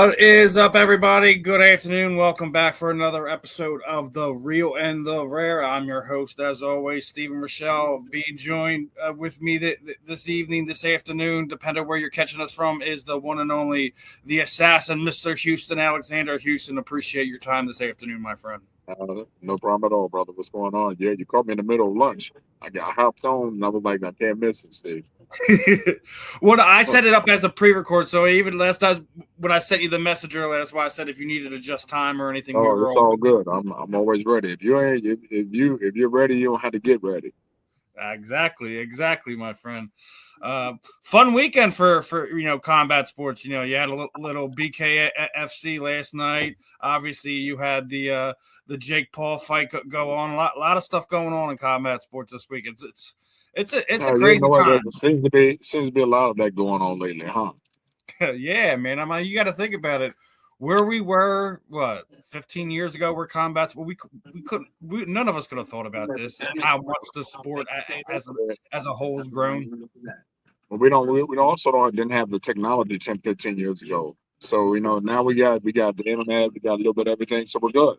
What is up, everybody? Good afternoon. Welcome back for another episode of The Real and the Rare. I'm your host, as always, Steven Rychel. Being joined with me this evening, this afternoon, depending on where you're catching us from, is the one and only, the assassin, Mr. Houston, Alexander Houston. Appreciate your time this afternoon, my friend. No problem at all, brother. What's going on? Yeah, you caught me in the middle of lunch. I hopped on and I was like, I can't miss it, Steve. Well, I set it up as a pre-record, so even last time when I sent you the message earlier, that's why I said if you needed to adjust time or anything, we Oh, were it's all good. I'm always ready. If you're ready, you don't have to get ready. Exactly, my friend. Fun weekend for combat sports. You had a little BKFC last night. Obviously, you had the Jake Paul fight go on. A lot of stuff going on in combat sports this week. It's a You crazy know what? There time. seems to be a lot of that going on lately, huh? Yeah, man. I mean, you got to think about it. Where we were, 15 years ago, where combats. Well, none of us could have thought about this. How much the sport as a whole has grown. But we also didn't have the technology 10, 15 years ago. So now we got the internet, we got a little bit of everything, so we're good.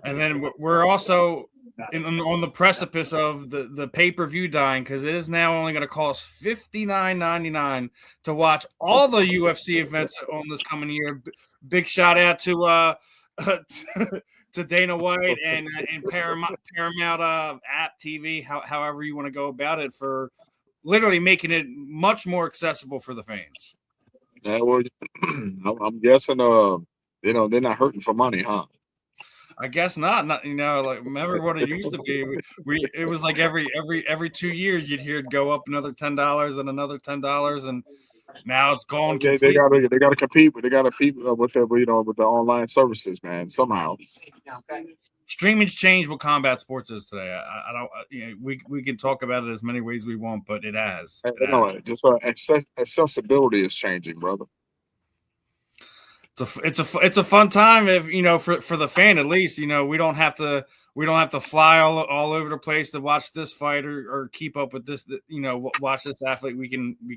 And then we're also on the precipice of the pay-per-view dying, because it is now only going to cost $59.99 to watch all the UFC events on this coming year. Big shout out to to Dana White and Paramount app TV, however you want to go about it, for literally making it much more accessible for the fans. Yeah, well, I'm guessing they're not hurting for money, huh? I guess not. Like, remember what it used to be? It was like every 2 years you'd hear it go up another $10 and another $10, and now it's gone They completely. gotta compete, but they gotta compete with the online services, man. Somehow. Streaming's changed what combat sports is today. I don't. We can talk about it as many ways we want, but it has. Just accessibility is changing, brother. It's a fun time if for the fan, at least. We don't have to fly all over the place to watch this fight or keep up with this. Watch this athlete. We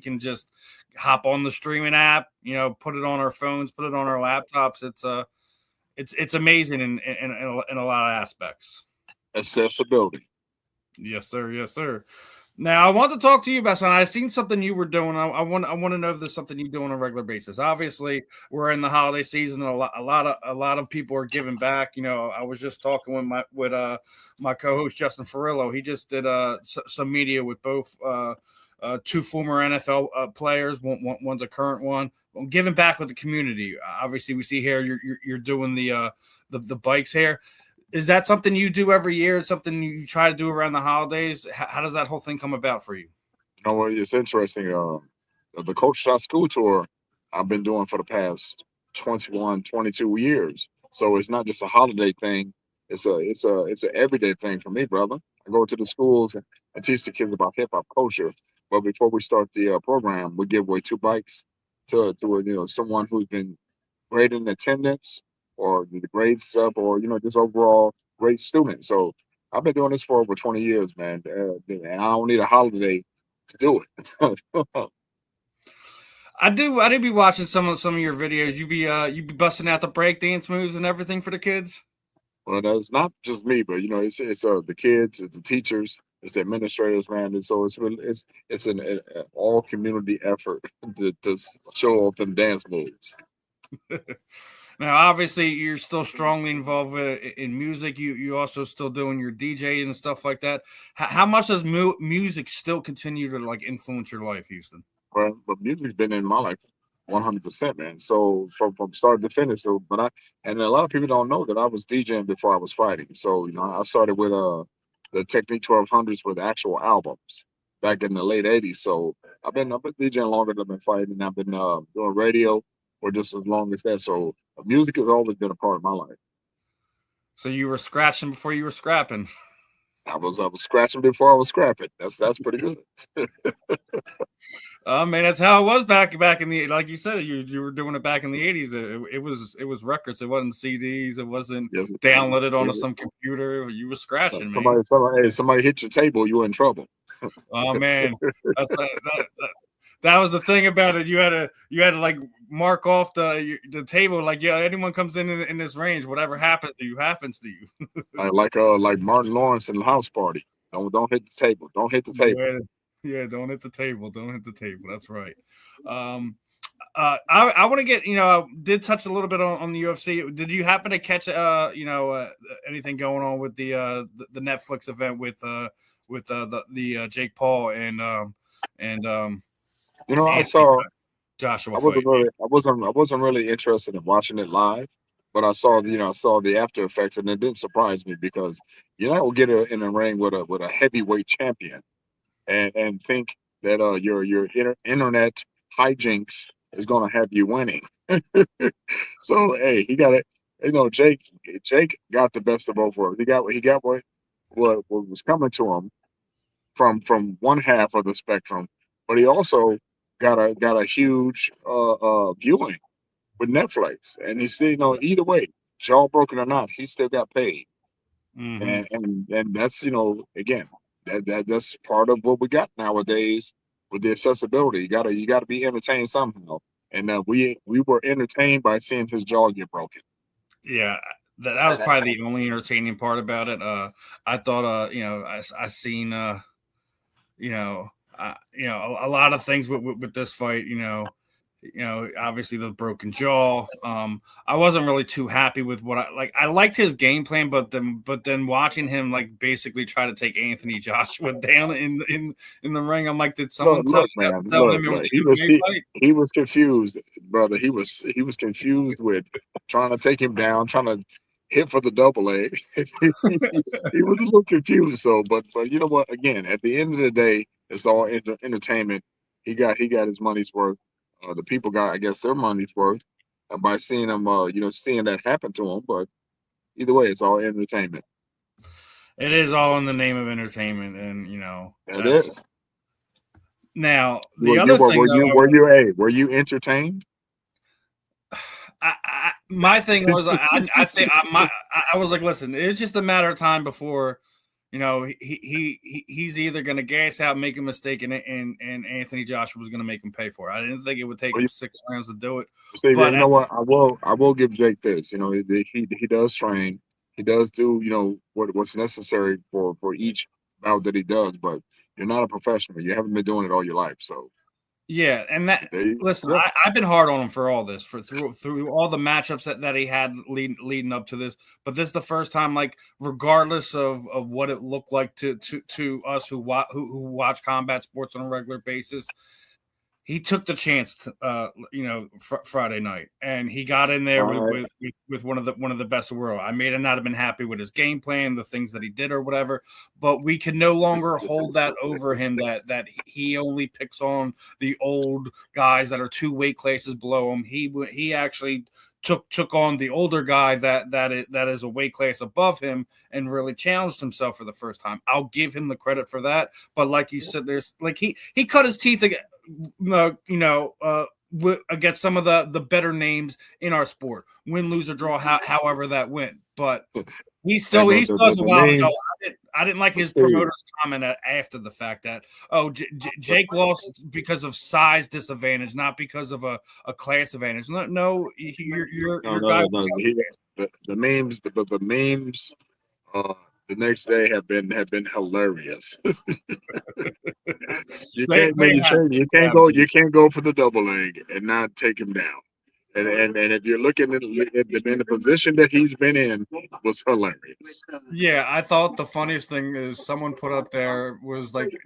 can just hop on the streaming app. Put it on our phones, put it on our laptops. It's amazing in a lot of aspects. Accessibility. Yes, sir. Yes, sir. Now, I want to talk to you about something. I seen something you were doing. I want to know if there's something you do on a regular basis. Obviously, we're in the holiday season. A lot of people are giving back. I was just talking with my co-host Justin Farillo. He just did some media with both two former NFL players. One's a current one. I'm giving back with the community. Obviously, we see here you're doing the bikes here. Is that something you do every year? Something you try to do around the holidays? How does that whole thing come about for you? It's interesting. The Coach Shot School Tour I've been doing for the past 21, 22 years. So it's not just a holiday thing. It's a everyday thing for me, brother. I go to the schools and teach the kids about hip hop culture. But before we start the program, we give away 2 bikes to someone who's been great in attendance or the grades up or just overall great student. So I've been doing this for over 20 years, man. And I don't need a holiday to do it. I do be watching some of your videos. You be busting out the breakdance moves and everything for the kids. Well, it's not just me, but it's the kids, it's the teachers, it's the administrators, man. And so it's an all community effort to show off them dance moves. Now, obviously, you're still strongly involved in music. You also still doing your DJ and stuff like that. How much does music still continue to influence your life, Houston? But music's been in my life 100%, man. So from start to finish. So, and a lot of people don't know that I was DJing before I was fighting. So I started with the Technique 1200s with actual albums back in the late '80s. So I've been DJing longer than I've been fighting. I've been doing radio for just as long as that. So music has always been a part of my life. So you were scratching before you were scrapping. I was scratching before I was scrapping. That's pretty good. Man, that's how it was back in the, like you said, you were doing it back in the '80s. It was records. It wasn't CDs. It wasn't Yeah, downloaded onto yeah. some computer. You were scratching, man. Somebody hit your table, you're in trouble. Oh man, that's That was the thing about it. You had to like mark off the table. Like, yeah, anyone comes in this range, whatever happens to you happens to you. Like Martin Lawrence in the house party. Don't hit the table. Don't hit the table. Yeah, don't hit the table. Don't hit the table. That's right. I want to get, I did touch a little bit on the UFC. Did you happen to catch anything going on with the Netflix event with the Jake Paul and I saw. Joshua I fight? wasn't really interested in watching it live, but I saw the after effects, and it didn't surprise me because you're not gonna get in a ring with a heavyweight champion and think that your internet hijinks is gonna have you winning. So hey, he got it. Jake got the best of both worlds. He got what was coming to him from one half of the spectrum, but he also got a huge viewing with Netflix, and he said, either way, jaw broken or not, he still got paid, Mm-hmm. and that's again that's part of what we got nowadays with the accessibility. You gotta be entertained somehow, and we were entertained by seeing his jaw get broken. Yeah, that was probably the only entertaining part about it. I thought, I seen, a lot of things with this fight. Obviously the broken jaw. I wasn't really too happy with what I like. I liked his game plan, but then watching him like basically try to take Anthony Joshua down in the ring, I'm like, did someone Look, man, tell him it look. was a MMA fight? He was confused, brother. He was confused with trying to take him down, trying to hit for the double leg. He was a little confused. So, but you know what? Again, at the end of the day, it's all entertainment. He got his money's worth. The people got, I guess, their money's worth by seeing him, seeing that happen to him. But either way, it's all entertainment. It is all in the name of entertainment, and It is. Now the other thing Were you entertained? My thing was, I think I was like, listen, it's just a matter of time before, he's either going to gas out, make a mistake, and Anthony Joshua was going to make him pay for it. I didn't think it would take him 6 rounds to do it. See, but you know what? I will give Jake this. He does train. He does do what's necessary for each bout that he does. But you're not a professional. You haven't been doing it all your life. So yeah, and listen, I've been hard on him for all this, through all the matchups that he had leading up to this. But this is the first time, like, regardless of what it looked like to us who watch combat sports on a regular basis, he took the chance, Friday night, and he got in there with one of the best in the world. I may not have been happy with his game plan, the things that he did or whatever, but we can no longer hold that over him that he only picks on the old guys that are 2 weight classes below him. He actually took on the older guy that is a weight class above him and really challenged himself for the first time. I'll give him the credit for that, but like you said, there's like he cut his teeth again. Against some of the better names in our sport, win, lose, or draw, however that went. But he still has a while to go. I didn't like his promoter's comment after the fact that Jake lost because of size disadvantage, not because of a class advantage. No, your guy. The memes, the memes. The next day have been hilarious. You can't go for the double leg and not take him down. And if you're looking at in the position that he's been in, was hilarious. Yeah, I thought the funniest thing is someone put up there was like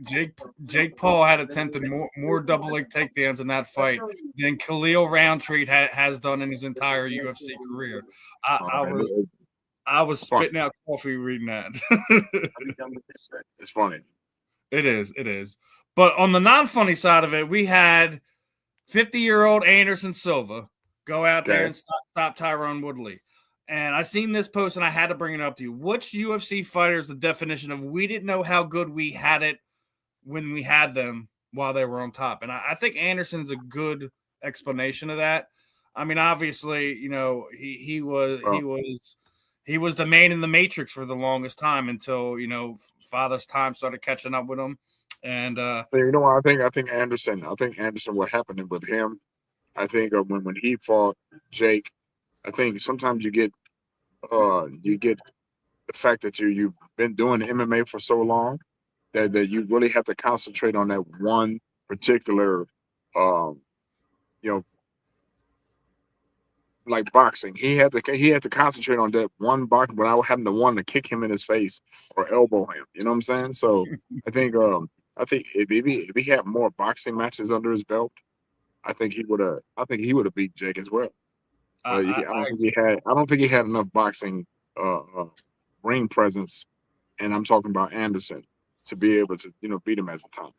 Jake Paul had attempted more double leg takedowns in that fight than Khalil Roundtree has done in his entire UFC career. I was spitting out coffee reading that. It's funny. It is. But on the non-funny side of it, we had 50-year-old Anderson Silva go out there and stop Tyron Woodley. And I seen this post, and I had to bring it up to you. Which UFC fighter is the definition of we didn't know how good we had it when we had them while they were on top? And I think Anderson's a good explanation of that. I mean, obviously, he was the man in the Matrix for the longest time until, Father's time started catching up with him. And You know what? I think Anderson. I think Anderson. What happened with him? I think when he fought Jake, I think sometimes you get the fact that you've been doing MMA for so long that you really have to concentrate on that one particular um you know like boxing. He had to concentrate on that one box without having the one to kick him in his face or elbow him. You know what I'm saying? So I think I think if he had more boxing matches under his belt, I think he would have beat Jake as well. But I don't I think he had enough boxing uh, uh ring presence, and I'm talking about Anderson, to be able to beat him at the time.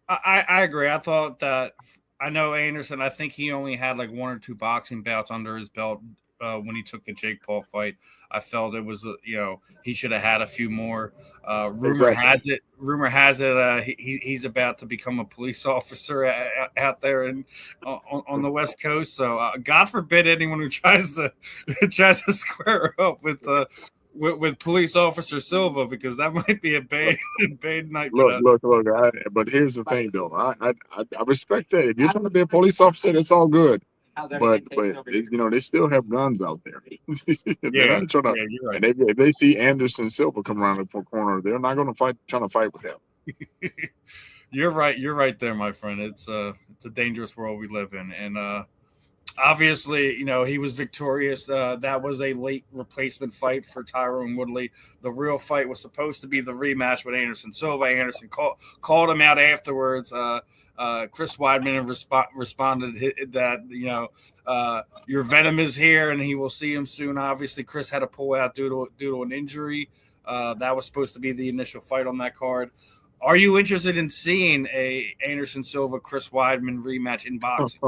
I agree. I thought that I know Anderson. I think he only had like one or two boxing bouts under his belt when he took the Jake Paul fight. I felt it was he should have had a few more. Exactly. Rumor has it he's about to become a police officer out there on the West Coast. So God forbid anyone who tries to tries to square up with police officer Silva, because that might be a bad night for that. Look. But here's the thing, though. I respect that. If you're trying to be a police officer, that's all good. But they still have guns out there. They're Yeah, not trying to. yeah, you're right. And if they see Anderson Silva come around the corner, they're not going to trying to fight with him. You're right. You're right there, my friend. It's a dangerous world we live in, and obviously, he was victorious. That was a late replacement fight for Tyrone Woodley. The real fight was supposed to be the rematch with Anderson Silva. Anderson called him out afterwards. Chris Weidman responded that your venom is here and he will see him soon. Obviously, Chris had to pull out due to an injury. That was supposed to be the initial fight on that card. Are you interested in seeing a Anderson Silva Chris Weidman rematch in boxing?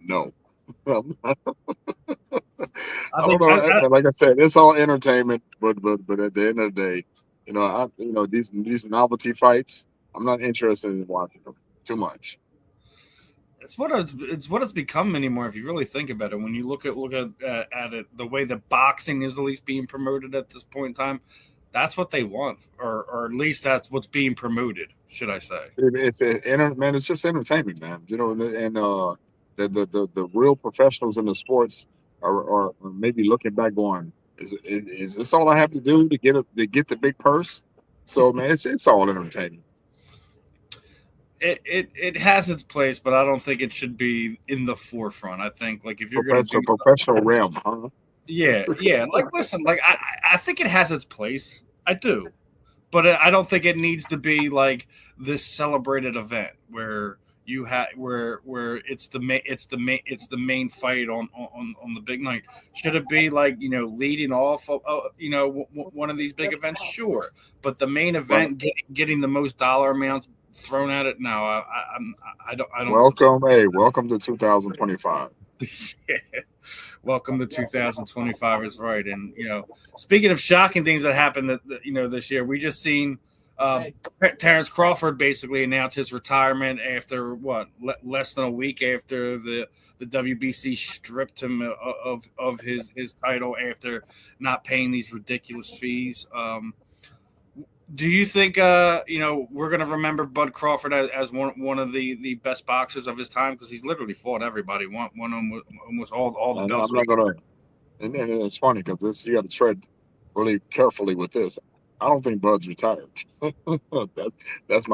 No. I I don't think know. Like I said, it's all entertainment, but at the end of the day, these novelty fights, I'm not interested in watching them too much. it's what it's become anymore. If you really think about it, when you at it, the way that boxing is at least being promoted at this point in time, that's what they want, or at least that's what's being promoted. Should I say? Man, it's just entertainment, man. And the real professionals in the sports are maybe looking back, going, is this all I have to do to get the big purse? So man, it's all entertainment. It has its place, but I don't think it should be in the forefront. I think like if you're gonna do Professional realm, huh? yeah, like listen, like I think it has its place. I do, but I don't think it needs to be like this celebrated event where where it's the main fight on the big night. Should it be like leading off of one of these big events? Sure, but the main Well, event getting the most dollar amounts thrown at it. No, I don't subscribe. welcome to 2025. Welcome to 2025 is right. And speaking of shocking things that happened this year, we just seen Terrence Crawford basically announced his retirement after what less than a week after the WBC stripped him of his title after not paying these ridiculous fees. Do you think we're going to remember Bud Crawford as one of the best boxers of his time, because he's literally fought everybody, won almost all the belts. I'm not gonna. And it's funny because you got to tread really carefully with this. I don't think Bud's retired. that that is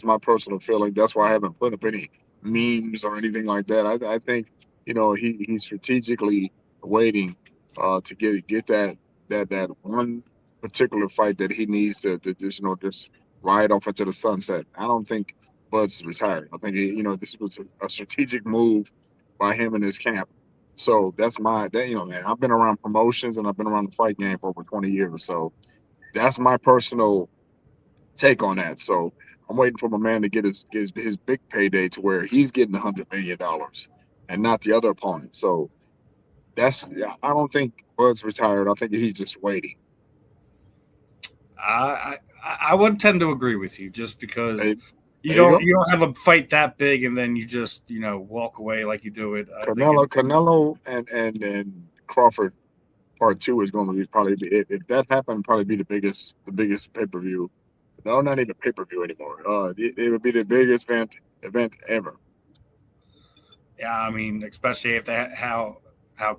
my personal feeling. That's why I haven't put up any memes or anything like that. I think he's strategically waiting to get that one particular fight that he needs to just ride off into the sunset. I don't think Bud's retired. I think this was a strategic move by him and his camp. So that's man. I've been around promotions and I've been around the fight game for over 20 years. So that's my personal take on that. So I'm waiting for my man to get his big payday to where he's getting $100 million and not the other opponent. So I don't think Bud's retired. I think he's just waiting. I would tend to agree with you, just because Hey, there you go. you don't have a fight that big and then you just walk away like you do it. I think Canelo and Crawford part two is going to be if that happened, probably be the biggest pay per view No, not even pay-per-view anymore. It would be the biggest event ever. Yeah, I mean, especially if that how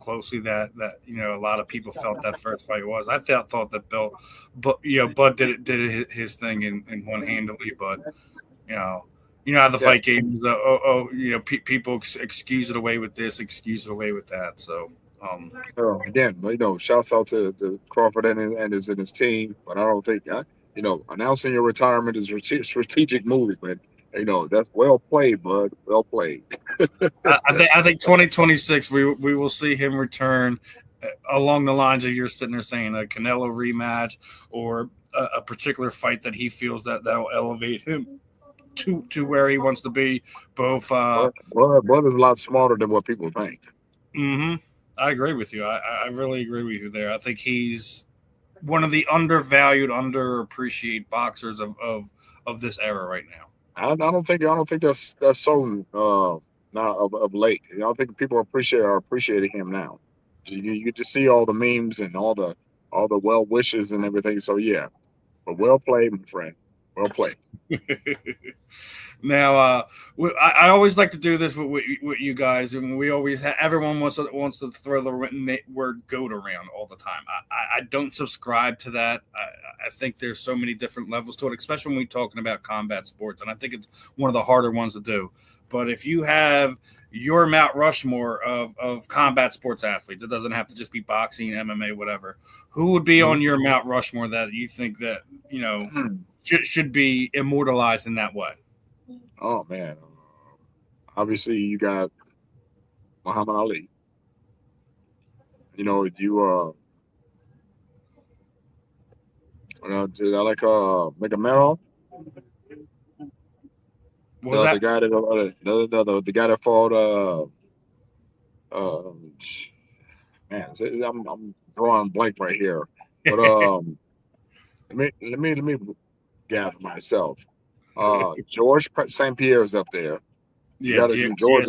closely that a lot of people felt that first fight was. I thought that Bud did his thing and won handily, but you know. You know how the Yeah. fight game is. People excuse it away with this, excuse it away with that. So, So again, shouts out to Crawford and his team. But I don't think announcing your retirement is a strategic move, but that's well played, bud. Well played. I think 2026 we will see him return along the lines of you're sitting there saying a Canelo rematch or a particular fight that he feels that'll elevate him to where he wants to be. Both. Bud is a lot smarter than what people think. Mm-hmm. I agree with you. I really agree with you there. I think he's one of the undervalued, underappreciated boxers of this era right now. I don't think that's so now of late. I don't think people are appreciating him now. You just see all the memes and all the well wishes and everything. So yeah, but well played, my friend. Well played. Now, I always like to do this with you guys, and we always everyone wants to throw the word "goat" around all the time. I don't subscribe to that. I think there's so many different levels to it, especially when we're talking about combat sports, and I think it's one of the harder ones to do. But if you have your Mount Rushmore of combat sports athletes, it doesn't have to just be boxing, MMA, whatever. Who would be on your Mount Rushmore that you think that should be immortalized in that way? Oh man, obviously you got Muhammad Ali. Did I like Megamero, What was that? the guy that fought uh man, I'm drawing a blank right here. But let me gather myself. George St. Pierre's up there. You Yeah, got to George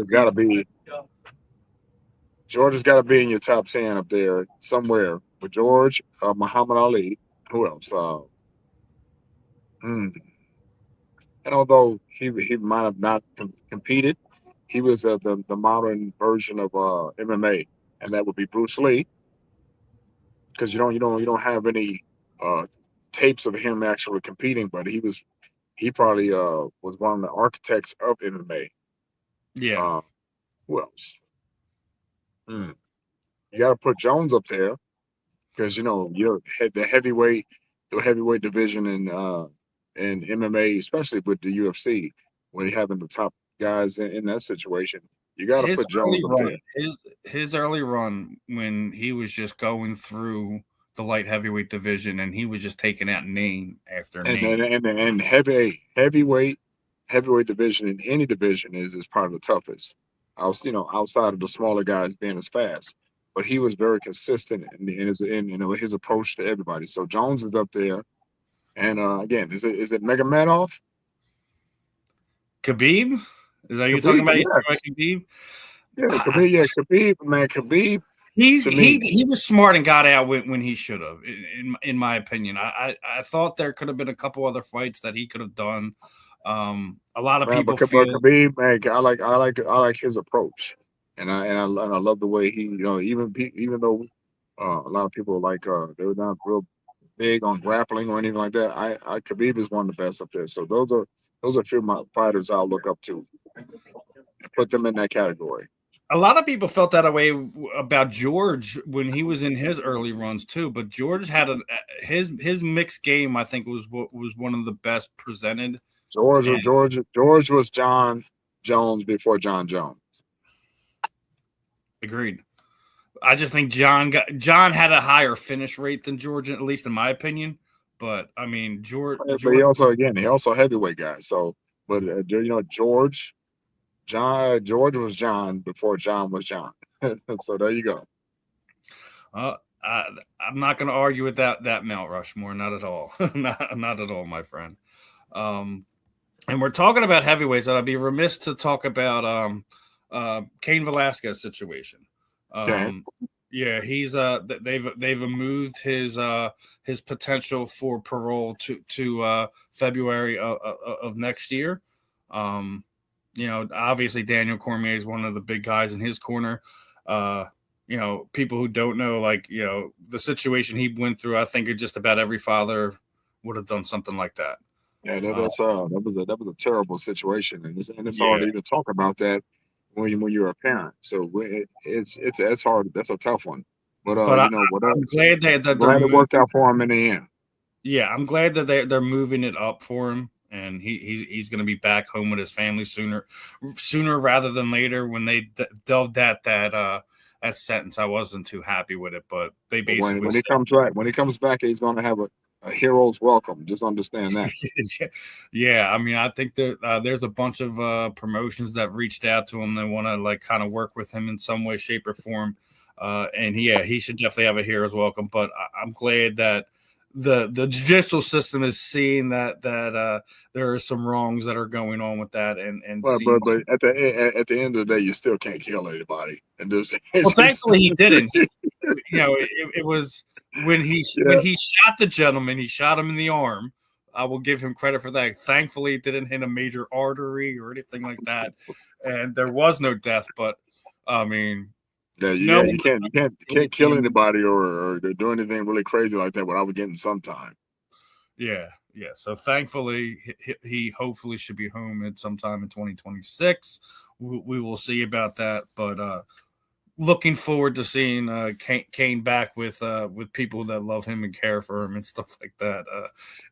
has got to be in your top 10 up there somewhere. With George, Muhammad Ali, who else? Hmm. And although he might have not competed, he was the modern version of MMA, and that would be Bruce Lee, because you don't have any uh, tapes of him actually competing, but he probably was one of the architects of MMA. yeah. Uh, who else? Hmm. You got to put Jones up there because the heavyweight division in MMA, especially with the UFC, when you having the top guys in that situation, you got to His put Jones early up run, there. his early run when he was just going through the light heavyweight division and he was just taking out name after name. And heavyweight division in any division is part of the toughest. Outside of the smaller guys being as fast, but he was very consistent in his approach to everybody. So Jones is up there, and again, is it Megamedov? Khabib, is that you're talking Khabib, about? You talking about yes, Khabib? yeah, I, Khabib, yeah, Khabib, man, Khabib to me. he was smart and got out when he should have, in my opinion. I thought there could have been a couple other fights that he could have done. A lot of Man, people but feel Khabib, man, I like his approach, and I love the way he, even though a lot of people like they're not real big on grappling or anything like that. Khabib is one of the best up there. So those are a few of my fighters I'll look up to and put them in that category. a lot of people felt that way about George when he was in his early runs too. But George had his mixed game. I think was one of the best presented. And George was John Jones before John Jones. agreed. I just think John had a higher finish rate than George, at least in my opinion. But I mean, But he George also again he also a heavyweight guy. So, but George was John before John was John. So there you go. Uh, I'm not going to argue with that Mount Rushmore. Not at all. Not at all, my friend. Um, and we're talking about heavyweights, and I'd be remiss to talk about Cain Velasquez situation. Okay. Um, Yeah, he's they've moved his potential for parole to February of next year. Um, obviously Daniel Cormier is one of the big guys in his corner. Uh, people who don't know, like, the situation he went through, I think just about every father would have done something like that. Yeah, Uh, that was a terrible situation, and it's hard yeah, to even talk about that when you're a parent. So it's hard. That's a tough one. But but whatever. I'm glad that they're Glad it moving. worked out for him in the end. Yeah, I'm glad that they're moving it up for him, and he's going to be back home with his family sooner rather than later. When they delved at that sentence, I wasn't too happy with it, but they But basically when he comes back, he's going to have a hero's welcome. Just understand that. said, yeah. I mean, I think that there's a bunch of promotions that reached out to him. They want to like kind of work with him in some way, shape, or form. And he should definitely have a hero's welcome. But I'm glad that the judicial system is seeing that there are some wrongs that are going on with that, and seeing. But at the end of the day, you still can't kill anybody. And this, Well, it's just, thankfully he didn't. It was when yeah. he shot the gentleman. He shot him in the arm. I will give him credit for that. Thankfully, it didn't hit a major artery or anything like that, and there was no death. But I mean, no. You can't kill anybody or do anything really crazy like that without getting some time. Yeah. So thankfully, he hopefully should be home at sometime in 2026. We will see about that, but looking forward to seeing Kane back with people that love him and care for him and stuff like that.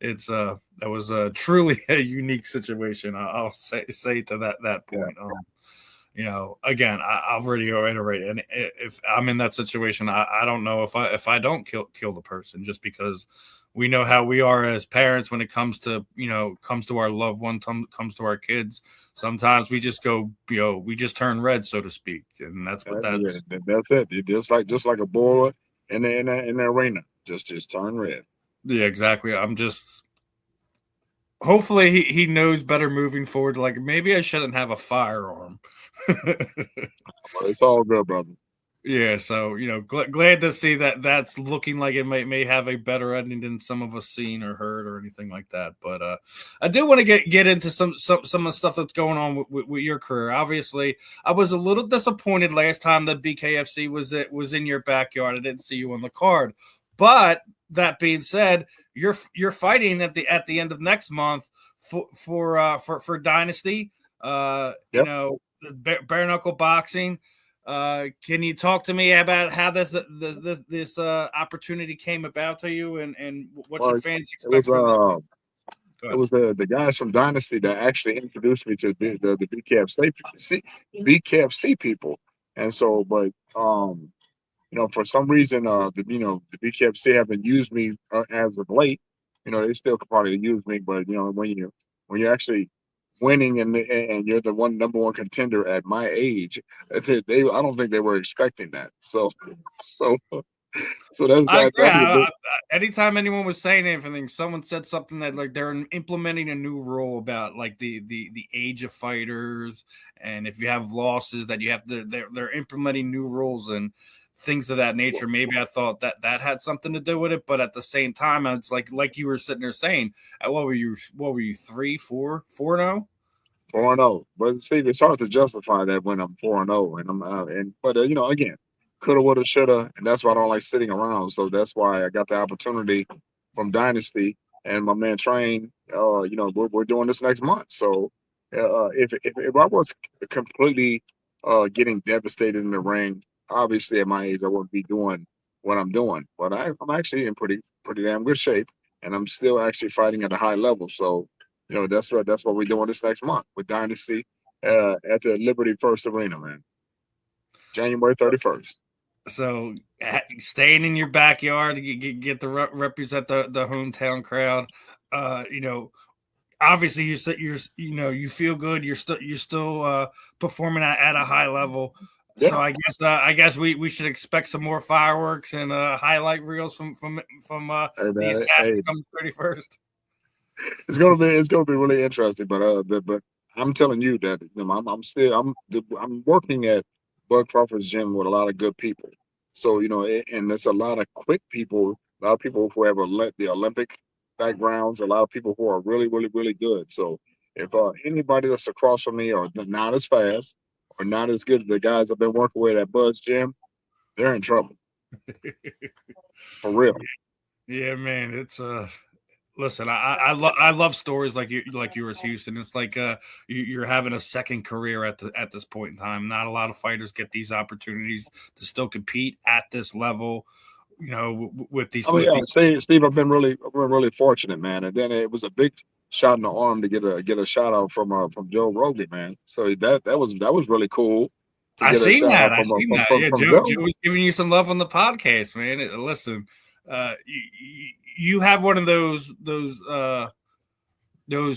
That was truly a unique situation. I'll say to that point. Again, I've already reiterated, and if I'm in that situation, I don't know if I don't kill the person, just because we know how we are as parents when it comes to our loved one, comes to our kids. Sometimes we just go, we just turn red, so to speak, and that's what that's. Yeah, that's it. Just like a boiler in the arena, just turn red. Yeah, exactly. I'm just hopefully he knows better moving forward. Like, maybe I shouldn't have a firearm. It's all good, brother. Yeah, so glad to see that that's looking like it may have a better ending than some of us seen or heard or anything like that. But I do want to get into some of the stuff that's going on with your career. Obviously, I was a little disappointed last time that BKFC was in your backyard. I didn't see you on the card, but that being said, you're fighting at the end of next month for Dynasty. Yep. Bare knuckle boxing. Can you talk to me about how this opportunity came about to you, and what your fans expect from this? It was the guys from Dynasty that actually introduced me to the BKFC people, and so, but for some reason, the BKFC haven't used me as of late. They still could probably use me, but when you're actually winning and you're the number one contender at my age, I don't think they were expecting that. So I agree. that was a big. Anytime anyone was saying anything, someone said something that like they're implementing a new rule about like the age of fighters, and if you have losses that you have to, they're implementing new rules and things of that nature. Maybe I thought that had something to do with it, but at the same time, it's like you were sitting there saying, what were you 3-4 4-0? 4-0, but see, it's hard to justify that when I'm 4-0, and but again, coulda, woulda, shoulda, and that's why I don't like sitting around. So that's why I got the opportunity from Dynasty and my man Train. We're doing this next month. So if I was completely getting devastated in the ring, obviously at my age I wouldn't be doing what I'm doing. But I'm actually in pretty damn good shape, and I'm still actually fighting at a high level. So that's what we're doing this next month with Dynasty at the Liberty First Arena, man. January 31st. So staying in your backyard to get to represent the hometown crowd. Obviously you feel good. You're still performing at a high level. Yeah. So I guess we should expect some more fireworks and highlight reels from the assassin come 31st. It's gonna be really interesting, but I'm telling you that I'm working at Bud Crawford's gym with a lot of good people. So and there's a lot of quick people, a lot of people who have the Olympic backgrounds, a lot of people who are really, really, really good. So if anybody that's across from me or not as fast or not as good as the guys I've been working with at Buzz Gym, they're in trouble for real. Yeah, man. It's listen, I love stories like yours, Houston. It's like you're having a second career at this point in time. Not a lot of fighters get these opportunities to still compete at this level. With these. Oh yeah, Steve, I've been really fortunate, man. And then it was a big shot in the arm to get a shout out from Joe Rogan, man. So that was really cool to I get a seen shout out that. I seen that. Yeah, from Joe Joe. was giving you some love on the podcast, man. Listen, you have one of those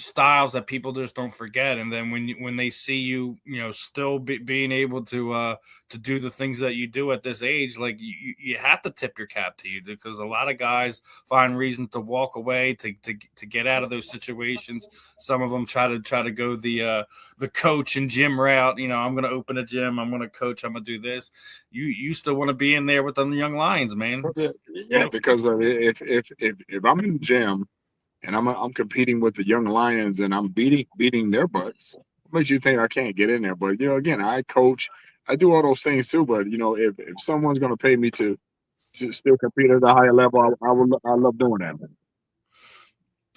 styles that people just don't forget, and then when they see you, still being able to do the things that you do at this age, like you have to tip your cap to you, because a lot of guys find reason to walk away to get out of those situations. Some of them try to go the coach and gym route. I'm going to open a gym, I'm going to coach, I'm going to do this. You still want to be in there with the young lions, man. Yeah, because if I'm in the gym and I'm competing with the young lions and I'm beating their butts, what makes you think I can't get in there? But again, I coach, I do all those things too. But if someone's going to pay me to still compete at a higher level, I love doing that, man.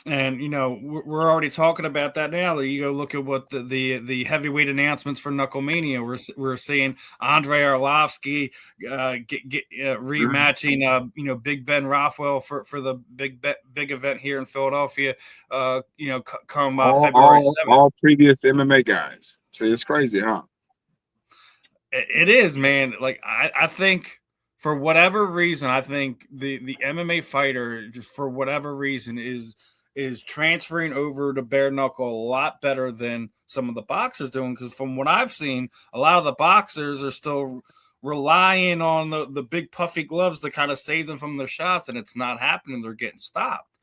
And we're already talking about that now. You go look at what the heavyweight announcements for Knucklemania. We're seeing Andrei Arlovsky rematching Big Ben Rothwell for the big event here in Philadelphia. Come February 7th. All previous MMA guys. See, it's crazy, huh? It is, man. Like I think, for whatever reason, I think the MMA fighter, for whatever reason, is transferring over to bare knuckle a lot better than some of the boxers doing. Because from what I've seen, a lot of the boxers are still relying on the big puffy gloves to kind of save them from their shots, and it's not happening. They're getting stopped.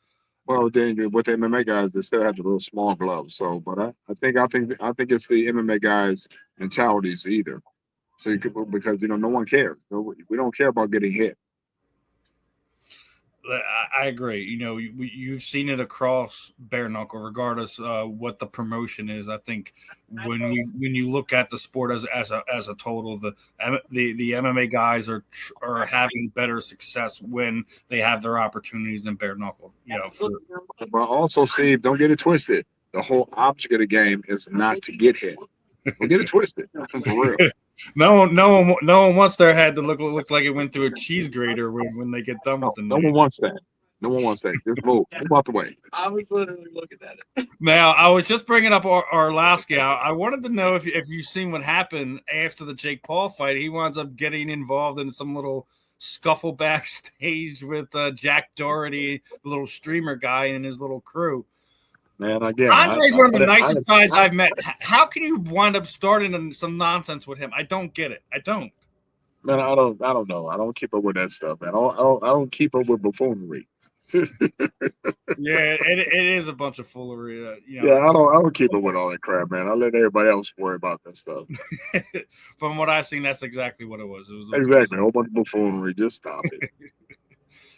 Well, then with the MMA guys, they still have the little small gloves. So, but I think it's the MMA guys' mentalities either. So because no one cares. We don't care about getting hit. I agree. You've seen it across bare knuckle, regardless what the promotion is. I think when you look at the sport as a total, the MMA guys are having better success when they have their opportunities in bare knuckle. But also, Steve, don't get it twisted. The whole object of the game is not to get hit. Don't get it twisted. For real. No one wants their head to look like it went through a cheese grater when they get done with the. No one wants that. No one wants that. Just move out the way. I was literally looking at it. Now, I was just bringing up Arlovsky. I wanted to know if you've seen what happened after the Jake Paul fight. He winds up getting involved in some little scuffle backstage with Jack Doherty, the little streamer guy, and his little crew. Man, again, Andre's one of the nicest guys I've met. How can you wind up starting some nonsense with him? I don't get it. I don't. Man, I don't know. I don't keep up with that stuff, man. I don't keep up with buffoonery. Yeah, it is a bunch of foolery. Yeah, I don't keep up with all that crap, man. I let everybody else worry about that stuff. From what I've seen, that's exactly what it was. Exactly, a whole bunch of buffoonery. Just stop it.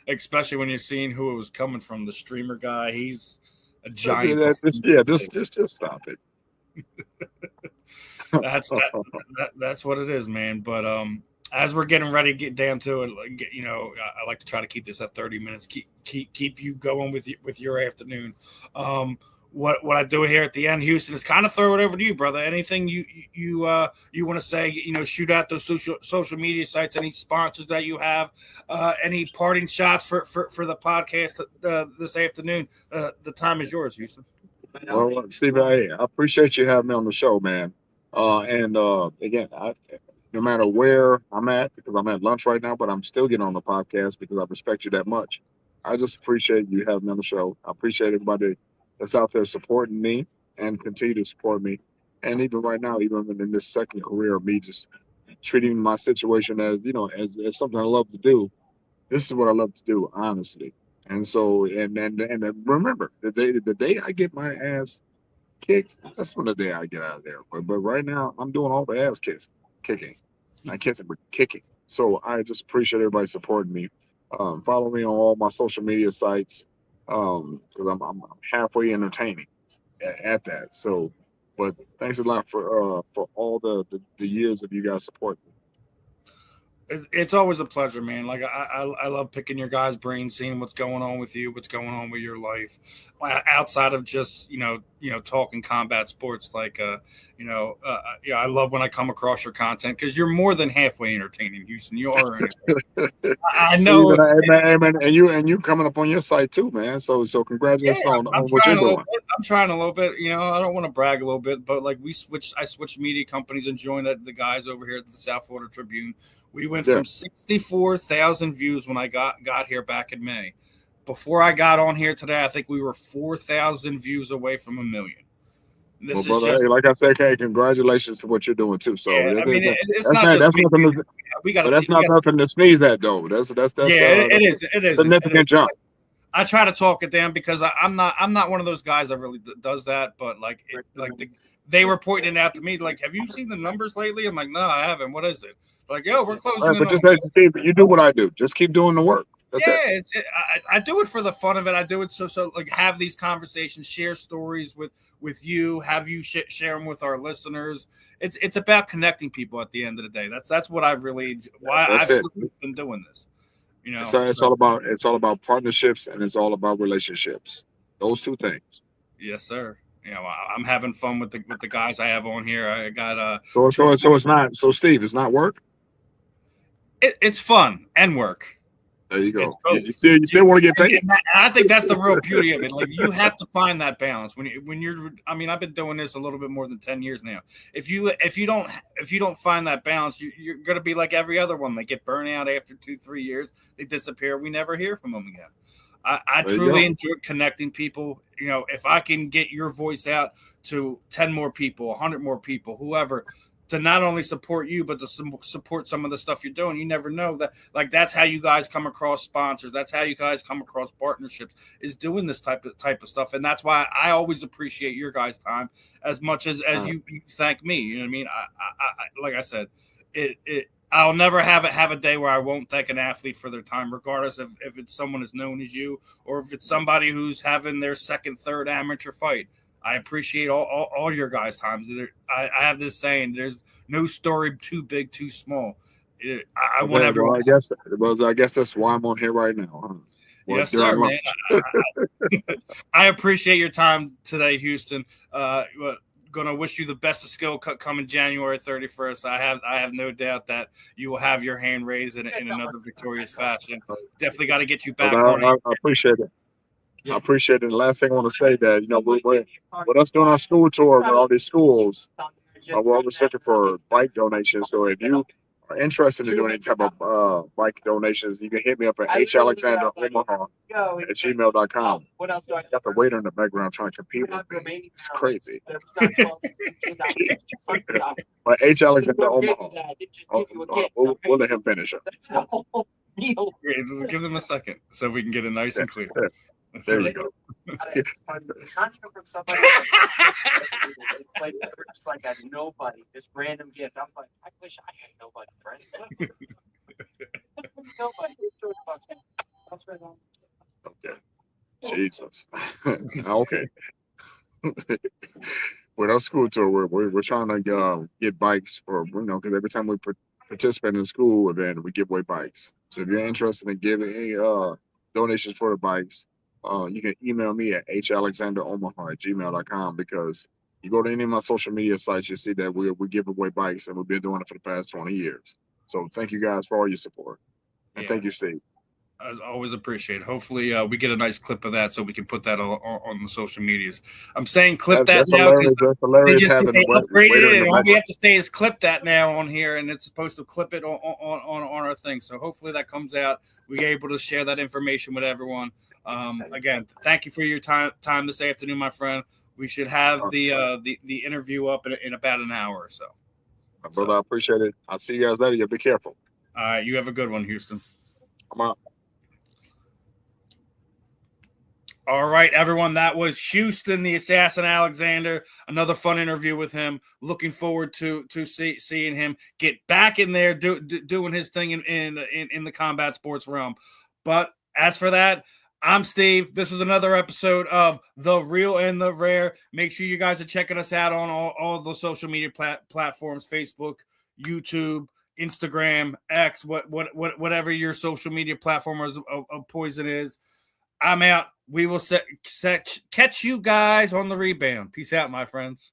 Especially when you're seeing who it was coming from. The streamer guy, he's a giant. Just stop it. That's what it is, man. But as we're getting ready to get down to it, I like to try to keep this at 30 minutes. Keep you going with your afternoon. What I do here at the end, Houston, is kind of throw it over to you, brother. Anything you want to say? Shoot out those social media sites. Any sponsors that you have? Any parting shots for the podcast this afternoon? The time is yours, Houston. Well, Steve, I appreciate you having me on the show, man. And again, no matter where I'm at, because I'm at lunch right now, but I'm still getting on the podcast because I respect you that much. I just appreciate you having me on the show. I appreciate everybody that's out there supporting me and continue to support me. And even right now, even in this second career of me just treating my situation as something I love to do. This is what I love to do, honestly. And so, and remember, the day I get my ass kicked, that's when the day I get out of there. But right now, I'm doing all the ass kicking. Not kissing, but kicking. So I just appreciate everybody supporting me. Follow me on all my social media sites because I'm halfway entertaining at that. So, but thanks a lot for all the years of you guys supporting me. It's always a pleasure, man. Like I love picking your guys' brains, seeing what's going on with you, what's going on with your life, outside of just talking combat sports. Like yeah, I love when I come across your content because you're more than halfway entertaining, Houston. You are. I Steve, know. and you coming up on your site too, man. So Yeah, congratulations on I'm what you're trying a little doing. bit. I'm trying a little bit. I don't want to brag a little bit, but like I switched media companies and joined the guys over here at the South Florida Tribune. We went Yeah. from 64,000 views when I got here back in May. Before I got on here today, I think we were 4,000 views away from 1 million. This Well, is brother, just hey, like I said, hey, congratulations to what you're doing too. So yeah. I mean, it's that's not just that's me. nothing. We got But a that's team. not nothing to sneeze at, though. That's Yeah, it is. It is. significant jump. I try to talk it down because I'm not one of those guys that really does that. But they were pointing it out to me, like, have you seen the numbers lately? I'm like, no, I haven't. What is it? Like, yo, we're closing Right, in but on. just keep, you do what I do. Just keep doing the work. That's Yeah, it. I do it for the fun of it. I do it so like have these conversations, share stories with you, have you share them with our listeners. It's about connecting people at the end of the day. That's what I've really why That's I've it. still been doing this. It's all about partnerships and it's all about relationships. Those two things. Yes, sir. I'm having fun with the guys I have on here. I got So it's not so Steve, it's not work. it's fun and work. There you It's go. both. You still want to get paid. And I think that's the real beauty of it. Like you have to find that balance when you're. I mean, I've been doing this a little bit more than 10 years now. If you don't find that balance, you're going to be like every other one. They get burnt out after 2-3 years. They disappear. We never hear from them again. I truly enjoy connecting people. If I can get your voice out to 10 more people, 100 more people, whoever, to not only support you, but to support some of the stuff you're doing. You never know that. Like that's how you guys come across sponsors. That's how you guys come across partnerships. Is doing this type of stuff, and that's why I always appreciate your guys' time as much as you thank me. You know what I mean? I like I said, I'll never have a day where I won't thank an athlete for their time, regardless of if it's someone as known as you or if it's somebody who's having their second, third amateur fight. I appreciate all your guys' time. I have this saying: "There's no story too big, too small." I want everyone. I guess that's why I'm on here right now. Huh? Yes, sir, man. I appreciate your time today, Houston. Gonna wish you the best of skill coming January 31st. I have no doubt that you will have your hand raised in another victorious fashion. Definitely got to get you back on. I appreciate it. I appreciate it. The last thing I want to say that with us doing our school tour with all these schools, we're always looking for bike donations. So if you are interested in doing any type of bike donations, you can hit me up at halexanderomaha at gmail.com. Got the waiter in the background trying to compete with me. It's crazy. But halexanderomaha. We'll let him finish it. Give them a second so we can get it nice and clear. There you go. It's like a nobody, this random gift. I'm like, I wish I had nobody, friends. Nobody. Okay. Jesus. Okay. With our school tour, we're trying to get bikes for because every time we participate in a school event, we give away bikes. So if you're interested in giving any donations for the bikes, you can email me at halexanderomaha at gmail.com because you go to any of my social media sites, you see that we give away bikes and we've been doing it for the past 20 years. So thank you guys for all your support. And thank you, Steve. I always appreciate it. Hopefully we get a nice clip of that so we can put that on the social medias. I'm saying clip that now. That's hilarious. They upgraded it, and all we have to say is clip that now on here, and it's supposed to clip it on our thing. So hopefully that comes out. We're able to share that information with everyone. Again, thank you for your time this afternoon, my friend. We should have the interview up in about an hour or so. Brother, I appreciate it. I'll see you guys later. You be careful. All right, you have a good one, Houston. I'm out. All right, everyone. That was Houston, the Assassin Alexander. Another fun interview with him. Looking forward to seeing him get back in there doing his thing in the combat sports realm. But as for that, I'm Steve. This was another episode of The Real and the Rare. Make sure you guys are checking us out on all the social media platforms: Facebook, YouTube, Instagram, X, whatever your social media platform of poison is. I'm out. We will catch you guys on the rebound. Peace out, my friends.